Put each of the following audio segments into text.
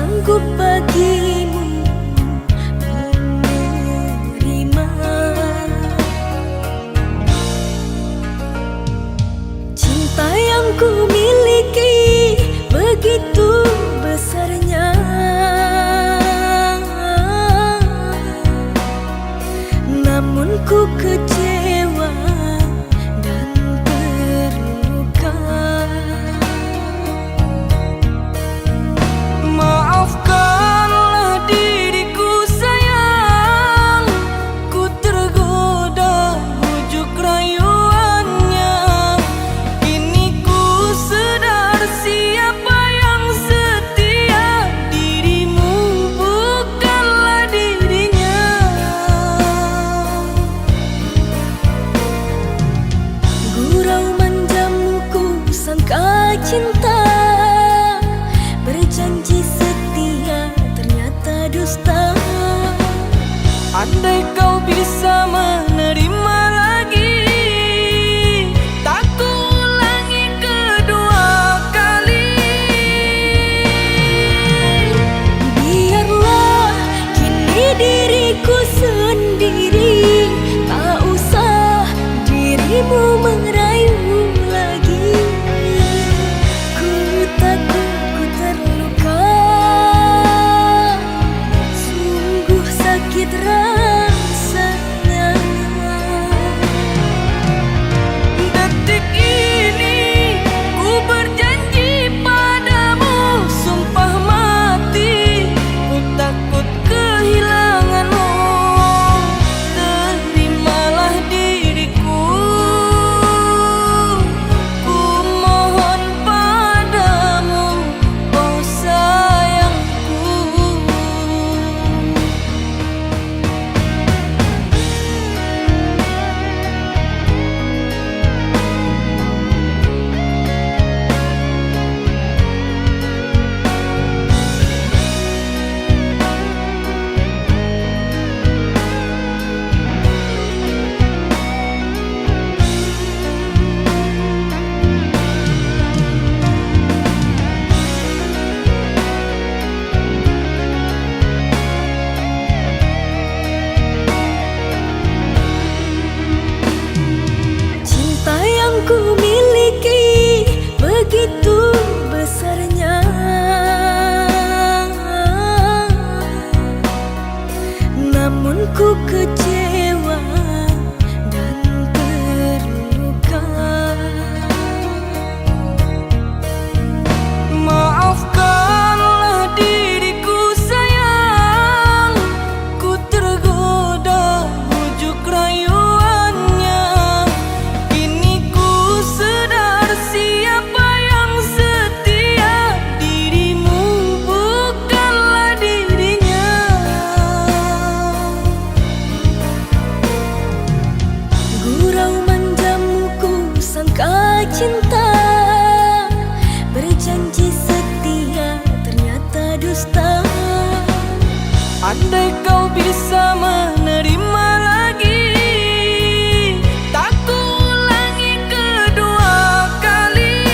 sanggup bagimu menerima cinta yang ku miliki begitu besarnya, namun ku kecewa dan terluka. Maafkanlah diriku sayang, ku tergoda bujuk rayuannya. Kini ku sadar siapa yang setia, dirimu bukanlah dirinya. Gurau manjamu ku sangka cinta, berjanji setia ternyata dusta. Andai kau bisa menerima lagi, tak ku ulangi kedua kali. Biarlah kini diriku sendiri, tak usah dirimu merayu lagi. Ku takut ku terluka, sungguh sakit rasanya. Detik ini ku berjanji padamu, sumpah mati, ku takut kehilanganmu. Terimalah diriku, ku mohon padamu, oh sayangku. Cinta yang ku miliki begitu besarnya, namun ku kecewa dan terluka. Maafkanlah diriku sayang, ku tergoda bujuk rayuannya. Kini ku sadar siapa yang setia, dirimu bukanlah dirinya. Gurau manjamu ku sangka cinta, berjanji setia ternyata dusta. Andai kau bisa menerima lagi, tak ku ulangi kedua kali.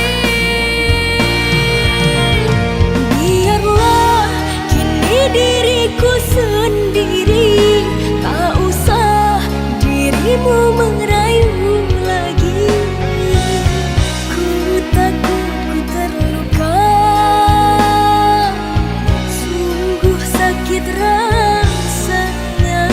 Biarlah kini diriku sendiri, tak usah dirimu merayu lagi. Ku takut ku terluka, sungguh sakit rasanya.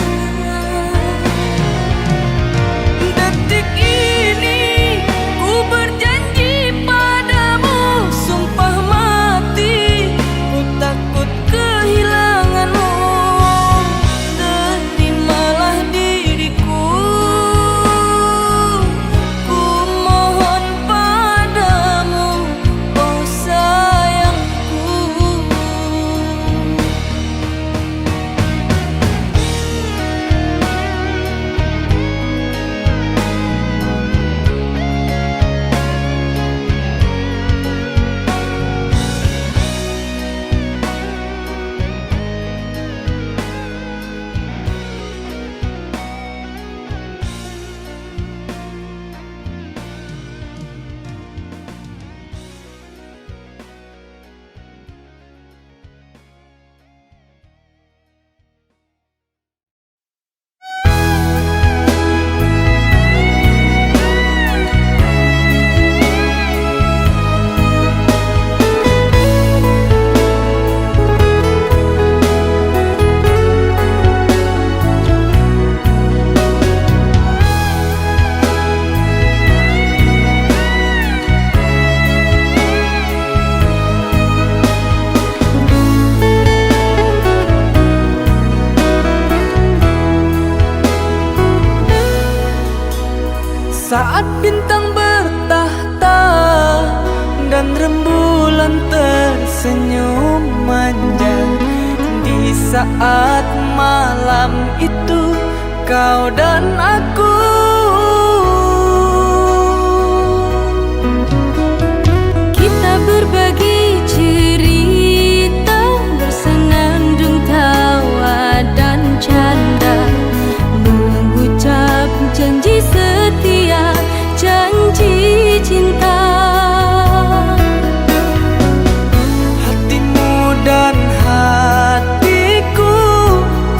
Saat bintang bertahta dan rembulan tersenyum manja, di saat malam itu kau dan aku kita berbagi cerita, bersenandung tawa dan canda, mengucap janji setia, janji cinta. Hatimu dan hatiku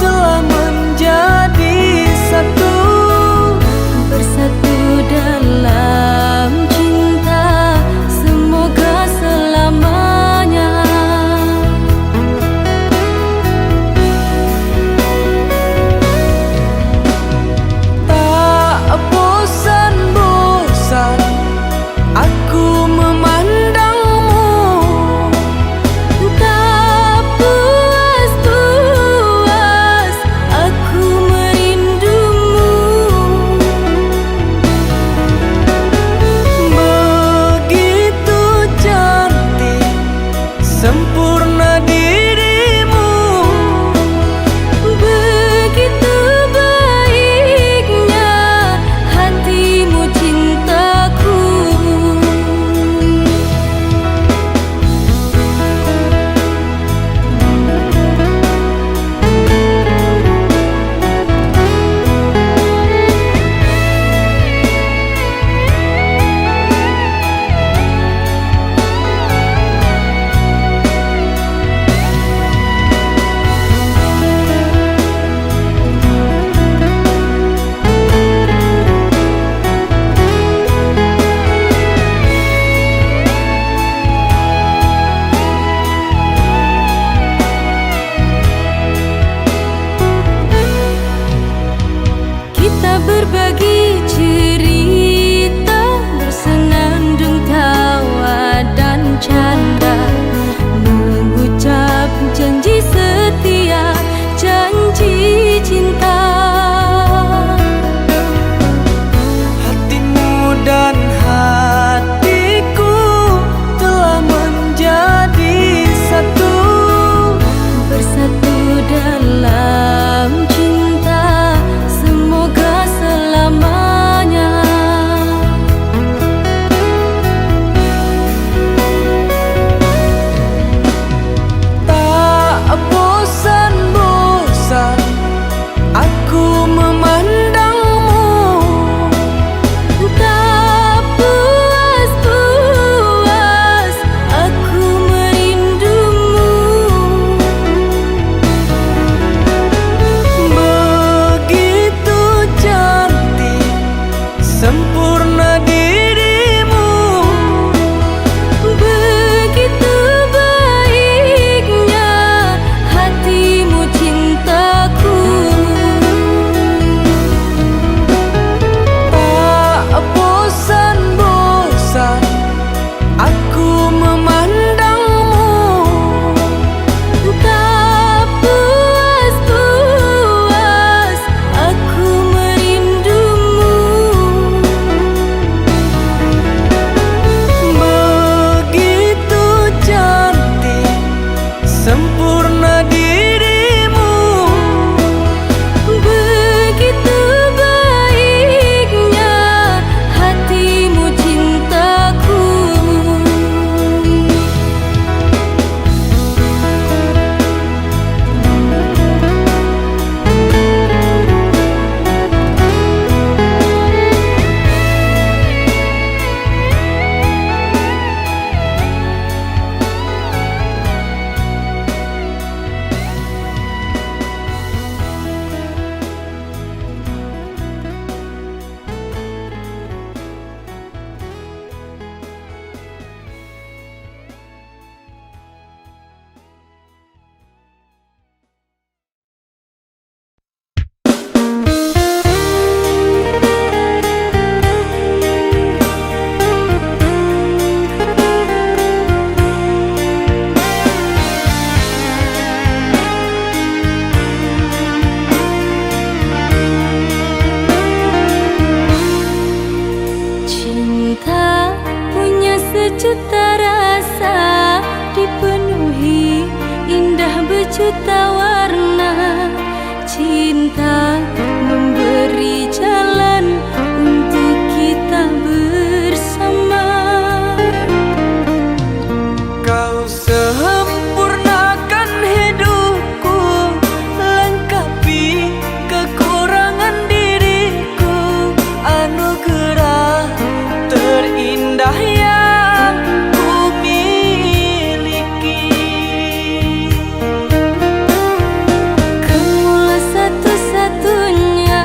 telah menjadi satu. juta warna. Cinta memberi jalan untuk kita bersama. Kau sempurnakan hidupku, lengkapi kekurangan diriku, anugerah terindah yang ku miliki. Kamulah satu-satunya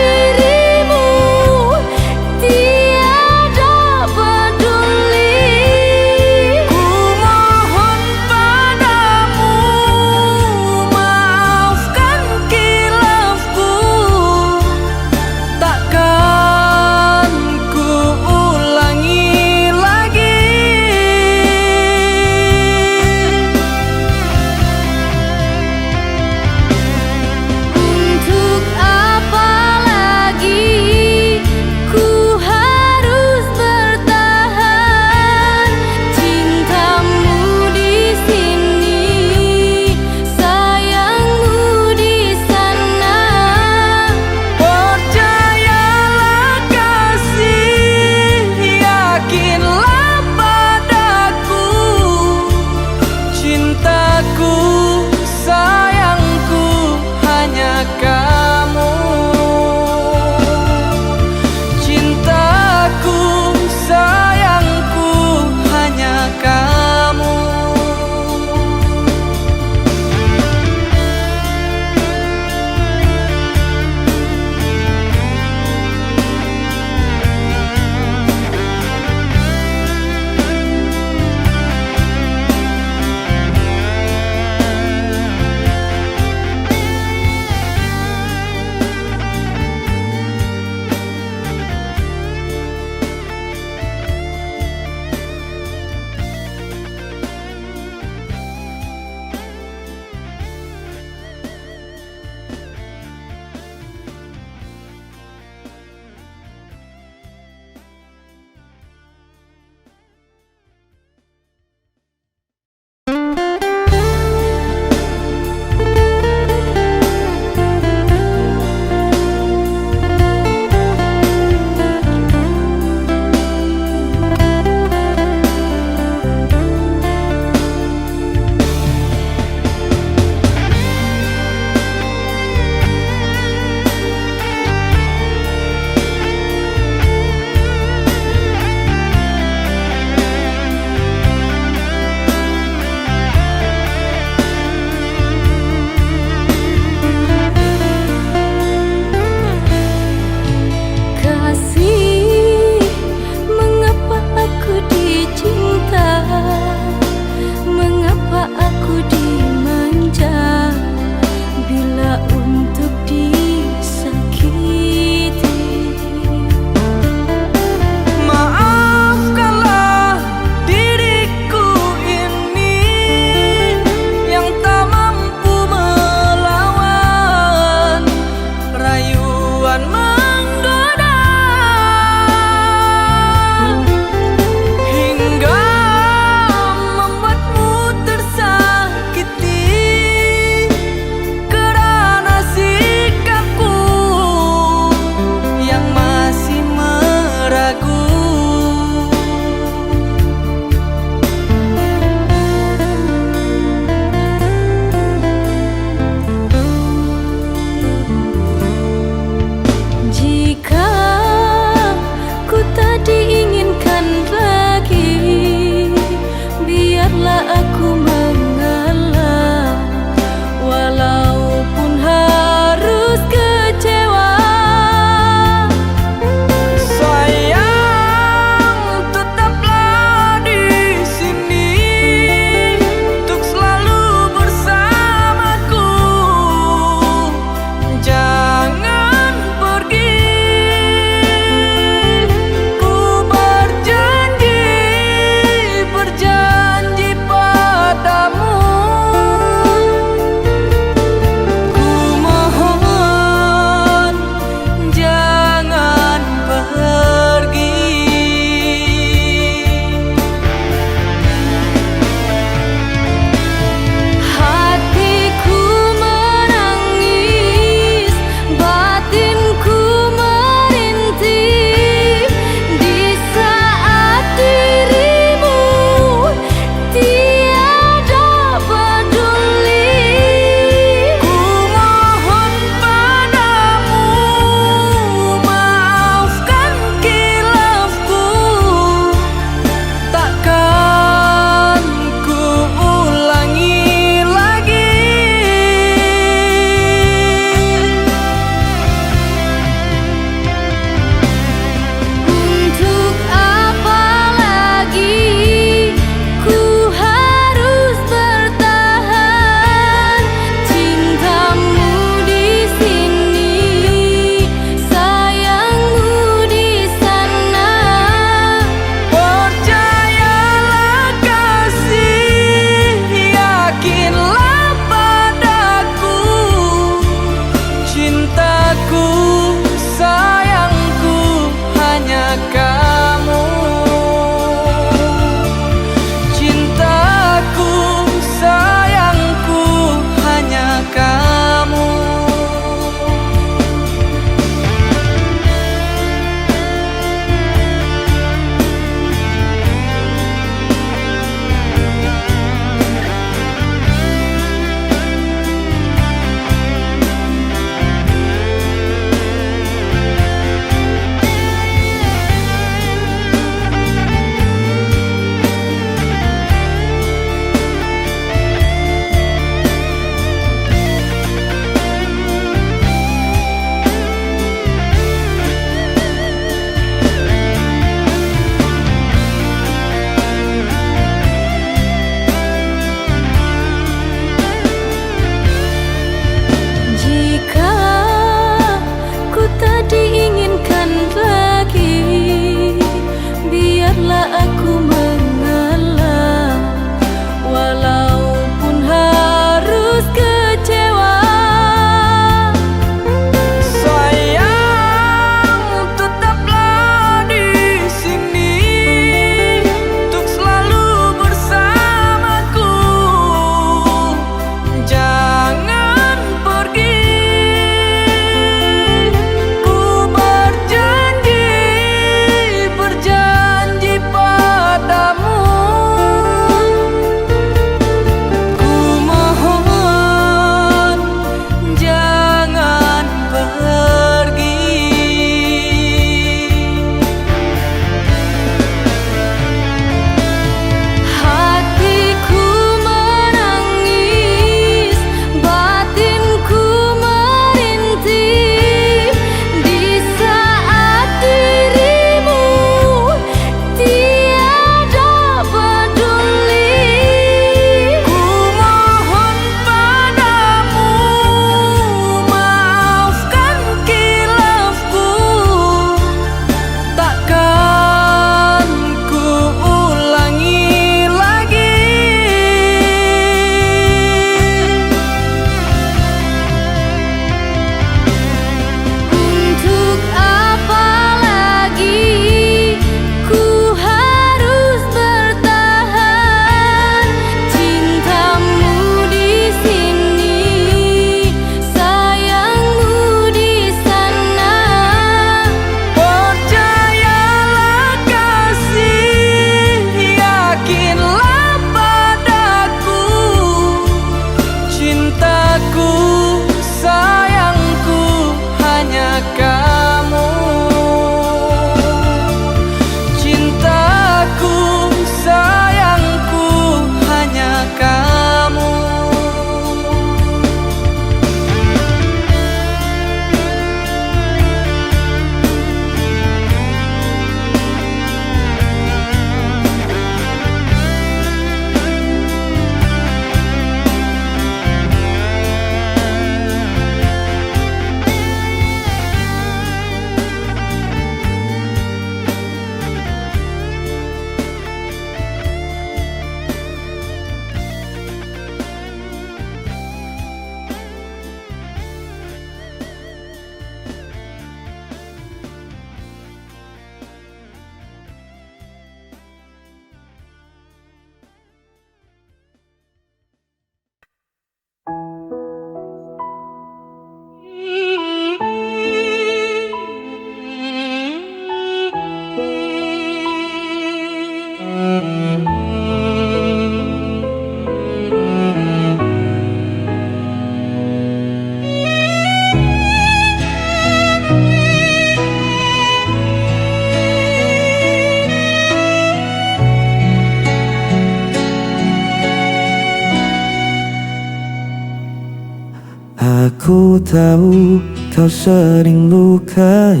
Aku tahu kau sering lukai,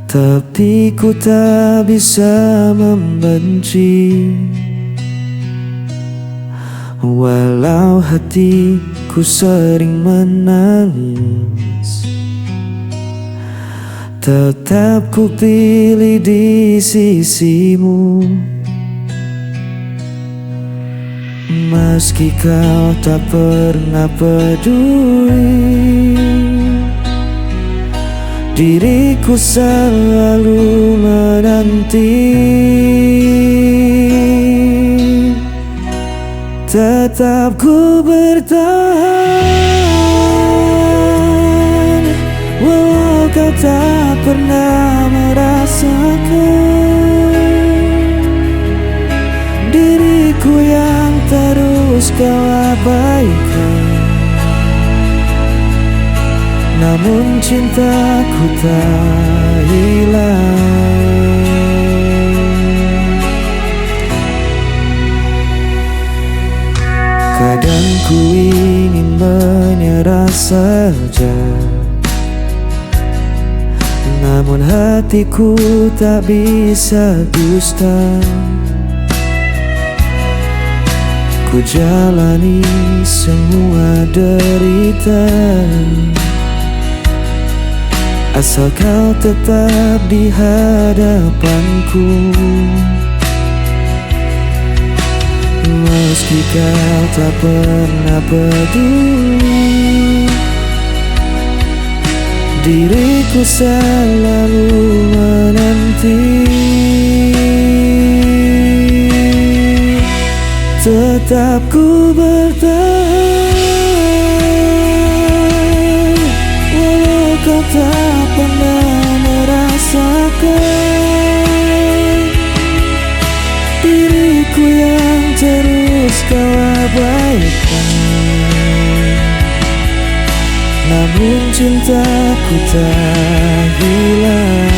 tapi ku tak bisa membenci. Walau hatiku sering menangis, tetap ku pilih di sisimu. Meski kau tak pernah peduli, diriku selalu menanti. Tetap ku bertahan, walau kau tak pernah merasakan. Diriku yang terus kau abaikan, namun cintaku tak hilang. Kadang ku ingin menyerah saja, namun hatiku tak bisa dusta. Ku jalani semua derita, asal kau tetap di hadapanku. Meski kau tak pernah peduli, diriku selalu menanti. Tetap ku bertahan, walau kau tak pernah merasakan. Diriku yang terus kau abaikan, namun cintaku tak hilang.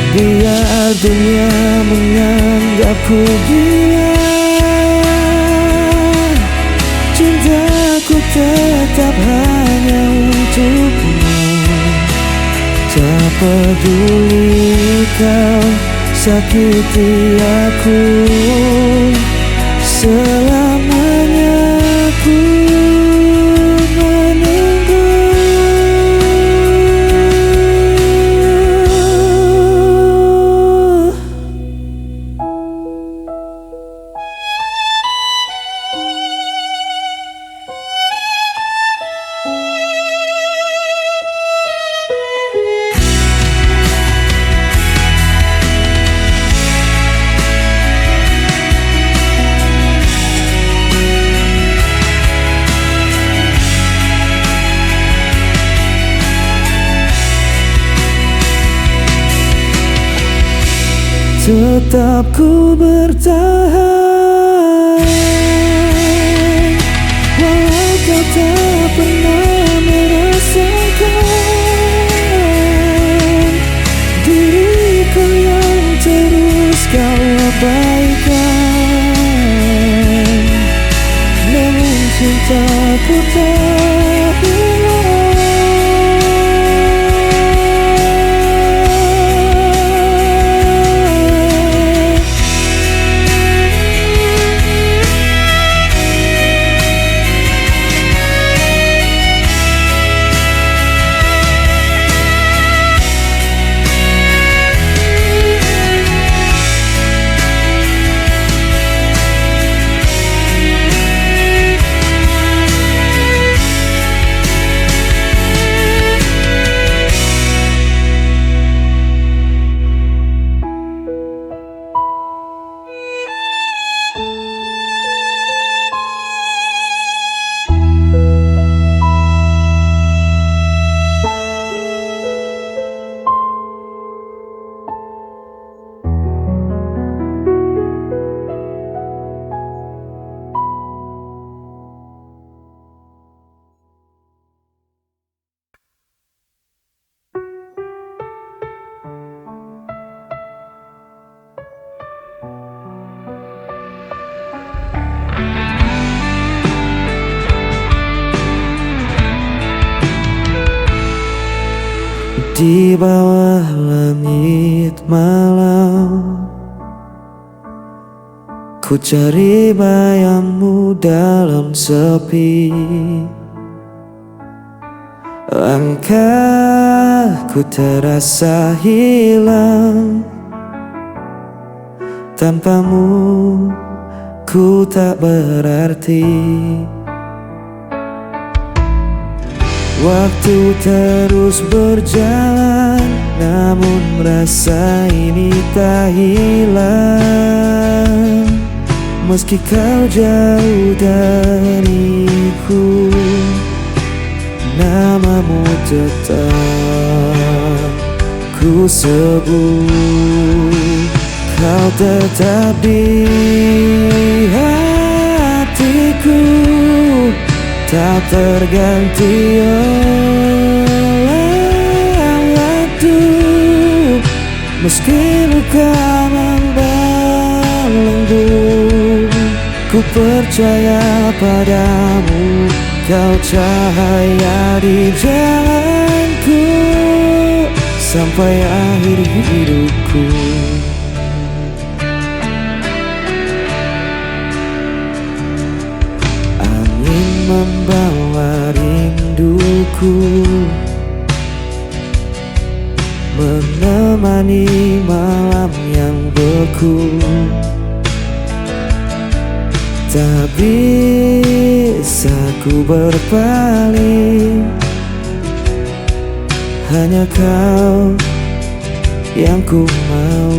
Biar dunia menganggapku gila, cintaku tetap hanya untukmu. Tak peduli kau sakiti aku, selamanya aku menunggu. Tetap ku bertahan, walau kau tak pernah merasakan. Diriku yang terus kau abaikan, namun cintaku tak hilang. di bawah langit malam. Ku cari bayangmu dalam sepi. Langkahku terasa hilang. Tanpamu ku tak berarti. Waktu terus berjalan, namun rasa ini tak hilang. Meski kau jauh dariku, namamu tetap ku sebut. Kau tetap di hatiku, tak terganti oleh waktu. Meski luka membelenggu, ku percaya padamu. Kau cahaya di jalanku sampai akhir hidupku. Angin membawa rinduku, menemani malam yang beku. Tak bisa ku berpaling, hanya kau yang ku mau.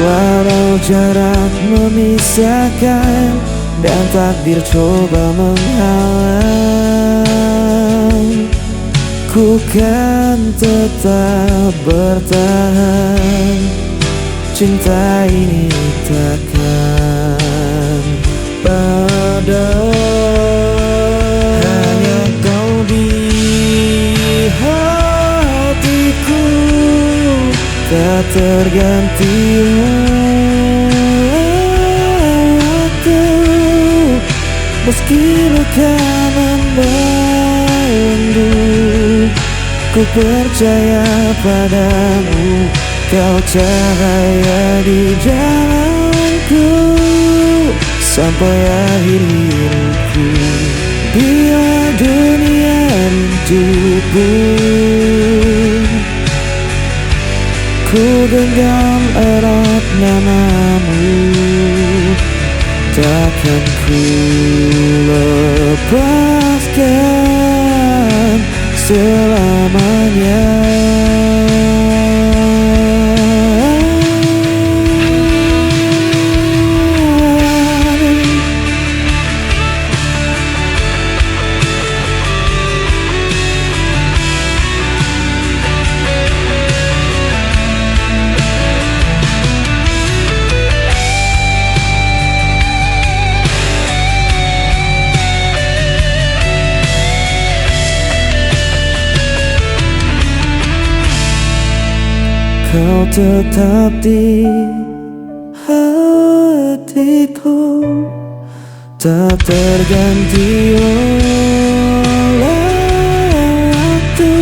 Walau jarak memisahkan dan takdir coba menghalang, ku kan tetap bertahan. Cinta ini takkan padam. Hanya kau di hatiku, tak terganti waktu. Meski luka membelenggu, ku percaya padamu. Kau cahaya di jalanku sampai akhir hidupku. Bila dunia rindu pun, ku genggam erat namamu. Takkan ku lepaskan selamanya. Kau tetap di hatiku, tak terganti oleh waktu.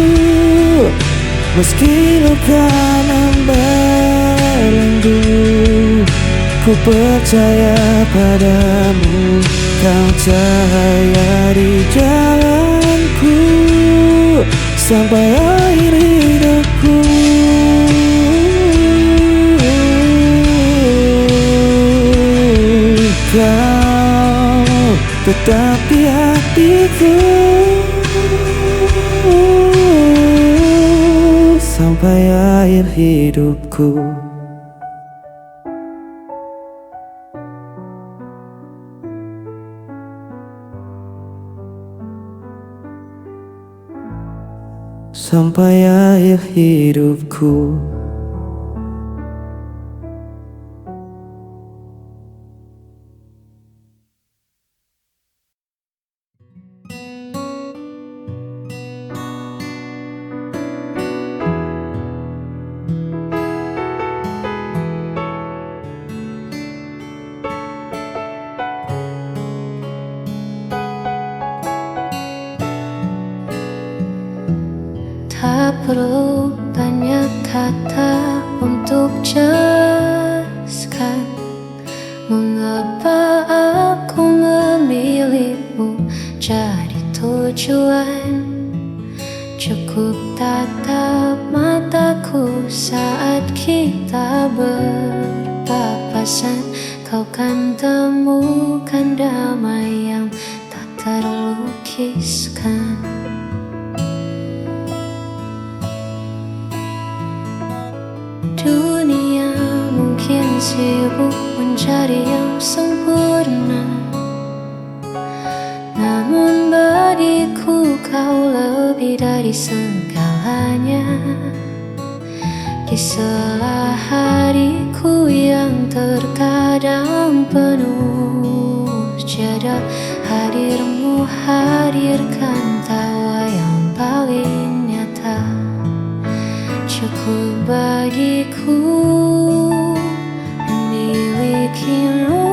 Meski luka membelenggu, ku percaya padamu. Kau cahaya di jalanku sampai akhir hidupku. Kau tetap di hatiku sampai akhir hidupku. Sampai akhir hidupku. Tak perlu banyak kata untuk jelaskan mengapa aku memilihmu jadi tujuan. Cukup tatap mataku saat kita berpapasan. Kau kan temukan damai yang tak terlukiskan. Dunia mungkin sibuk mencari yang sempurna, namun bagiku kau lebih dari segalanya. Di sela hariku yang terkadang penuh jeda, hadirmu hadirkan tawa yang paling nyata. Cukup bagiku memilikimu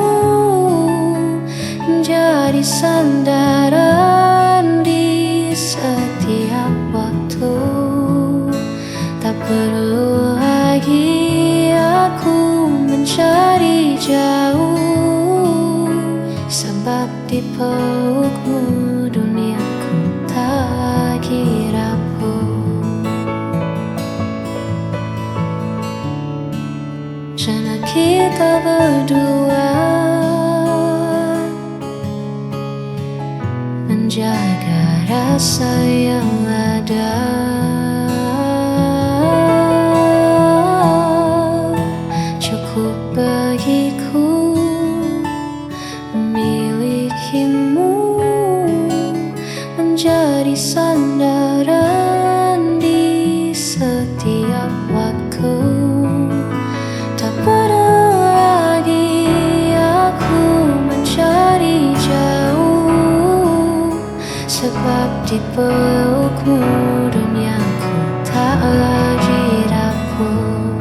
menjadi sandaran di setiap waktu. Tak perlu lagi aku mencari jauh, sebab di pelukmu duniaku tak lagi rapuh. Jana kita berdua menjaga rasa yang ada. Cukup bagiku memilikimu menjadi sandaran di setiap waktu. Tak perlu lagi aku mencari jauh, sebab di pelukmu duniaku tak lagi rapuh.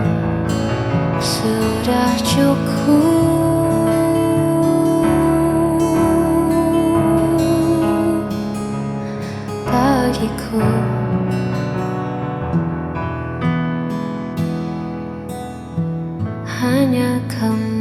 Sudah cukup bagiku. Hanya kamu.